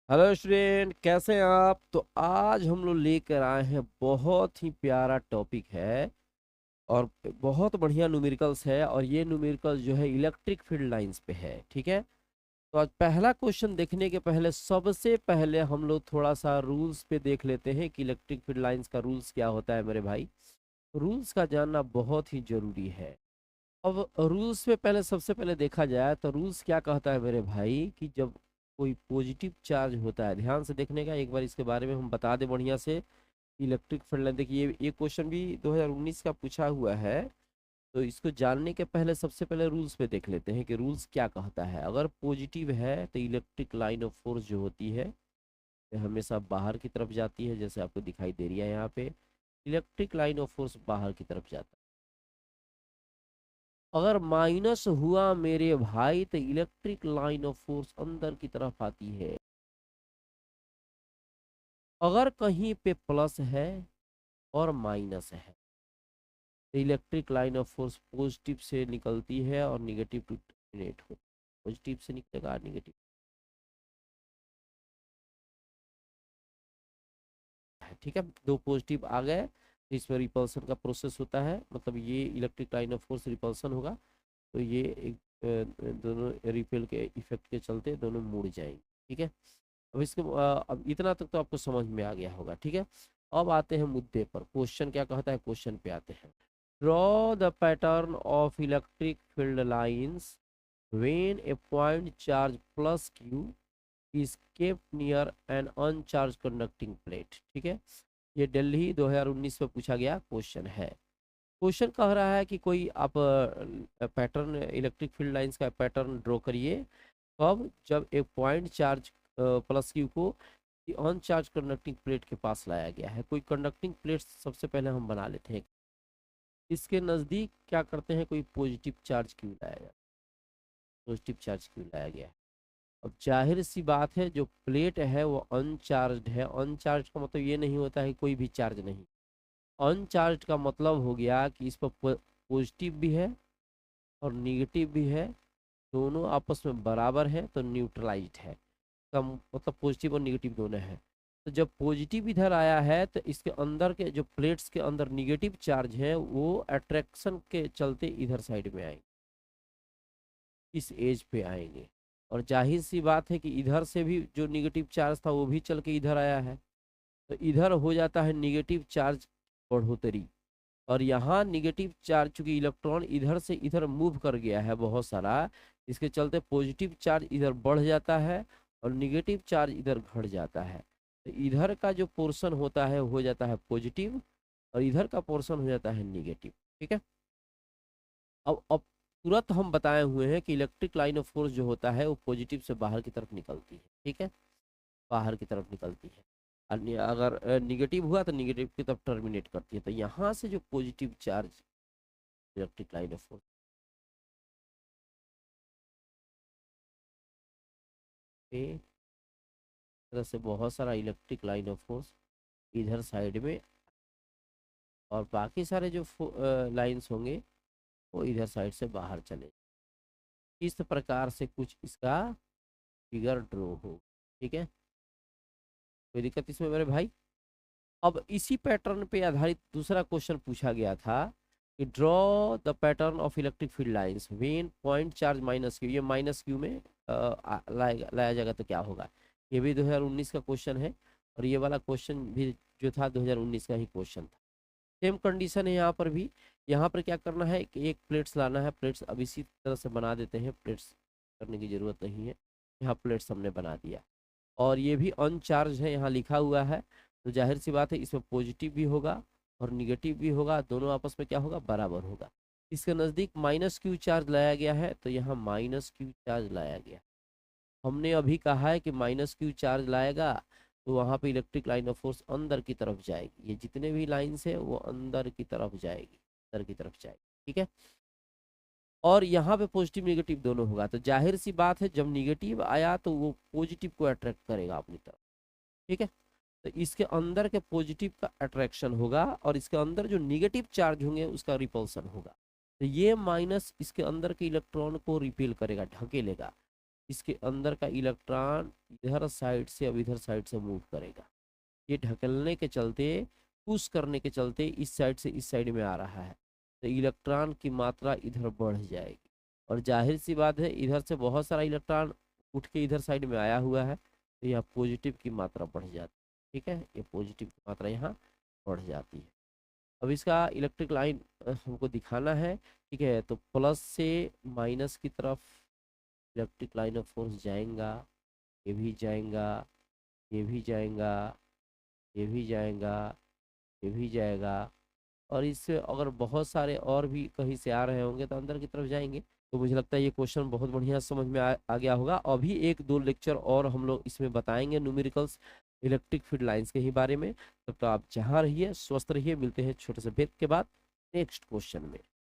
Hello student, कैसे हैं आप? तो आज हम लोग लेकर आए हैं, बहुत ही प्यारा टॉपिक है और बहुत बढ़िया न्यूमेरिकल्स है। और ये न्यूमेरिकल्स जो है इलेक्ट्रिक फील्ड लाइंस पे है। ठीक है। तो आज पहला क्वेश्चन देखने के पहले सबसे पहले हम लोग थोड़ा सा रूल्स पे देख लेते हैं कि इलेक्ट्रिक फील्ड लाइंस का रूल्स क्या होता है मेरे भाई। रूल्स का जानना बहुत ही जरूरी है। अब रूल्स में पहले सबसे पहले देखा जाए तो रूल्स क्या कहता है मेरे भाई कि जब कोई पॉजिटिव चार्ज होता है, ध्यान से देखने का, एक बार इसके बारे में हम बता दें बढ़िया से। इलेक्ट्रिक फील्ड लाइन देखिए, ये क्वेश्चन भी 2019 का पूछा हुआ है। तो इसको जानने के पहले सबसे पहले रूल्स पे देख लेते हैं कि रूल्स क्या कहता है। अगर पॉजिटिव है तो इलेक्ट्रिक लाइन ऑफ फोर्स जो होती है ये हमेशा बाहर की तरफ जाती है, जैसे आपको दिखाई दे रही है यहाँ पे। इलेक्ट्रिक लाइन ऑफ फोर्स बाहर की तरफ जाता है। अगर माइनस हुआ मेरे भाई तो इलेक्ट्रिक लाइन ऑफ फोर्स अंदर की तरफ आती है। अगर कहीं पे प्लस है और माइनस है तो electric line of force positive से निकलती है और निगेटिव टू टर्मिनेट हो। पॉजिटिव से निकलेगा, निगेटिव है। ठीक है, दो पॉजिटिव आ गए तो इसमें रिपल्सन का प्रोसेस होता है, मतलब ये electric line of force repulsion होगा। तो ये एक दोनों रिपेल के इफेक्ट के चलते दोनों मुड़ जाएंगे। ठीक है। अब इसके अब इतना तक तो आपको समझ में आ गया होगा। ठीक है। अब आते हैं मुद्दे पर, क्वेश्चन क्या कहता है, क्वेश्चन पे आते हैं। Draw the pattern of electric field lines when a point charge plus Q is kept near an uncharged conducting plate. ठीक है। ये दिल्ली 2019 में पूछा गया क्वेश्चन है। क्वेश्चन कह रहा है कि कोई आप पैटर्न, इलेक्ट्रिक फील्ड लाइंस का पैटर्न ड्रॉ करिए। कब? जब एक पॉइंट चार्ज प्लस क्यू को अनचार्ज कंडक्टिंग प्लेट के पास लाया गया है। कोई कंडक्टिंग प्लेट सबसे पहले हम बना लेते हैं। इसके नज़दीक क्या करते हैं, कोई पॉजिटिव चार्ज क्यू लाया गया, पॉजिटिव चार्ज क्यू लाया गया है। अब जाहिर सी बात है, जो प्लेट है वो अनचार्ज है। अनचार्ज का मतलब ये नहीं होता है कि कोई भी चार्ज नहीं। अनचार्ज का मतलब हो गया कि इस पर पॉजिटिव भी है और निगेटिव भी है, दोनों आपस में बराबर है तो न्यूट्रलाइज्ड है। कम मतलब पॉजिटिव और निगेटिव दोनों है। तो जब पॉजिटिव इधर आया है तो इसके अंदर के जो प्लेट्स के अंदर निगेटिव चार्ज है वो अट्रैक्शन के चलते इधर साइड में आएंगे, इस एज पे आएंगे। और जाहिर सी बात है कि इधर से भी जो निगेटिव चार्ज था वो भी चल के इधर आया है। तो इधर हो जाता है निगेटिव चार्ज बढ़ोतरी। और यहाँ निगेटिव चार्ज, चूंकि इलेक्ट्रॉन इधर से इधर मूव कर गया है बहुत सारा, इसके चलते पॉजिटिव चार्ज इधर बढ़ जाता है और निगेटिव चार्ज इधर घट जाता है। तो इधर का जो पोर्शन होता है हो जाता है पॉजिटिव और इधर का पोर्शन हो जाता है निगेटिव। ठीक है। अब तुरंत हम बताए हुए हैं कि इलेक्ट्रिक लाइन ऑफ फोर्स जो होता है वो पॉजिटिव से बाहर की तरफ निकलती है। ठीक है, बाहर की तरफ निकलती है। अगर निगेटिव हुआ तो निगेटिव की तरफ टर्मिनेट करती है। तो यहाँ से जो positive charge electric line of force पे तरह से बहुत सारा इलेक्ट्रिक लाइन ऑफ फोर्स इधर साइड में, और बाकी सारे जो लाइंस होंगे वो इधर साइड से बाहर चले। इस प्रकार से कुछ इसका फिगर ड्रॉ हो। ठीक है, कोई दिक्कत इसमें मेरे भाई? अब इसी पैटर्न पे आधारित दूसरा क्वेश्चन पूछा गया था कि draw the pattern of electric field lines when point charge minus Q. ये माइनस क्यू में लाया जाएगा तो क्या होगा। ये भी 2019 का क्वेश्चन है और ये वाला क्वेश्चन भी जो था 2019 का ही क्वेश्चन था। सेम कंडीशन है यहाँ पर भी। यहाँ पर क्या करना है कि एक प्लेट्स लाना है। प्लेट्स अब इसी तरह से बना देते हैं, प्लेट्स करने की जरूरत नहीं है। यहाँ प्लेट्स हमने बना दिया और ये भी अनचार्ज है, यहाँ लिखा हुआ है। तो जाहिर सी बात है इसमें पॉजिटिव भी होगा और निगेटिव भी होगा, दोनों आपस में क्या होगा, बराबर होगा। इसके नज़दीक माइनस क्यू चार्ज लाया गया है तो यहाँ माइनस क्यू चार्ज लाया गया। हमने अभी कहा है कि माइनस क्यू चार्ज लाएगा तो वहाँ पे इलेक्ट्रिक लाइन ऑफ फोर्स अंदर की तरफ जाएगी। ये जितने भी लाइन्स है वो अंदर की तरफ जाएगी, अंदर की तरफ जाएगी। ठीक है। और यहाँ पे पॉजिटिव निगेटिव दोनों होगा तो जाहिर सी बात है जब निगेटिव आया तो वो पॉजिटिव को अट्रैक्ट करेगा अपनी तरफ। ठीक है। तो इसके अंदर के पॉजिटिव का अट्रैक्शन होगा और इसके अंदर जो निगेटिव चार्ज होंगे उसका रिपल्सन होगा। तो ये माइनस इसके अंदर के इलेक्ट्रॉन को रिपेल करेगा, ढकेलेगा। इसके अंदर का इलेक्ट्रॉन इधर साइड से अब इधर साइड से मूव करेगा। ये ढकलने के चलते, पुश करने के चलते इस साइड से इस साइड में आ रहा है, तो इलेक्ट्रॉन की मात्रा इधर बढ़ जाएगी। और जाहिर सी बात है इधर से बहुत सारा इलेक्ट्रॉन उठ के इधर साइड में आया हुआ है, तो यह पॉजिटिव की मात्रा बढ़ जाती है। ठीक है, ये पॉजिटिव की मात्रा यहाँ बढ़ जाती है। अब इसका इलेक्ट्रिक लाइन हमको दिखाना है। ठीक है, तो प्लस से माइनस की तरफ इलेक्ट्रिक लाइन ऑफ फोर्स जाएगा, ये भी जाएगा, ये भी जाएगा, ये भी जाएगा, ये भी जाएगा। और इससे अगर बहुत सारे और भी कहीं से आ रहे होंगे तो अंदर की तरफ जाएंगे। तो मुझे लगता है ये क्वेश्चन बहुत बढ़िया समझ में आ गया होगा। अभी एक दो लेक्चर और हम लोग इसमें बताएंगे न्यूमेरिकल्स इलेक्ट्रिक फील्ड लाइंस के ही बारे में। तब तो आप जहाँ रहिए स्वस्थ रहिए, मिलते हैं छोटे से ब्रेक के बाद नेक्स्ट क्वेश्चन में।